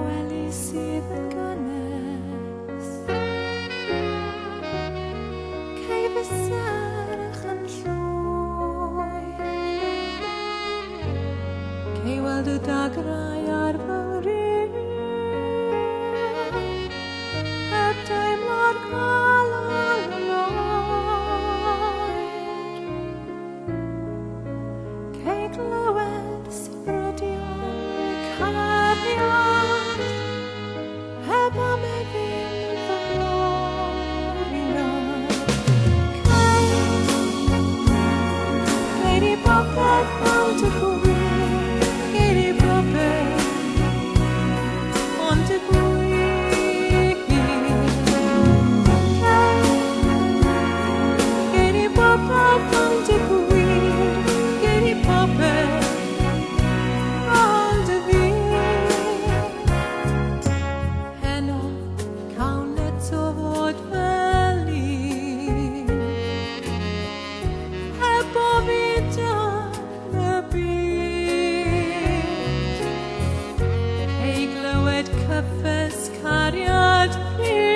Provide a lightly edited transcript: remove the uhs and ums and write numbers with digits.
gwely sydd yn gynnes, cei fy serch yn llwy, cei weld y dagrau ar fy rhyd, a deimlo'r galon yn oer, cei glywed sifrydio'n cariad, heb am e ddim fy glorio. Cei di bopeth fel dy gwir, cei di bopeth, ond dy gwir. Cei di bopeth ond dy gwir, cei di bopeth, ond dy gwir. Heno, cawn eto fod fel un, heb o fi dan y byd. Ei glywed cyffes cariad pryd,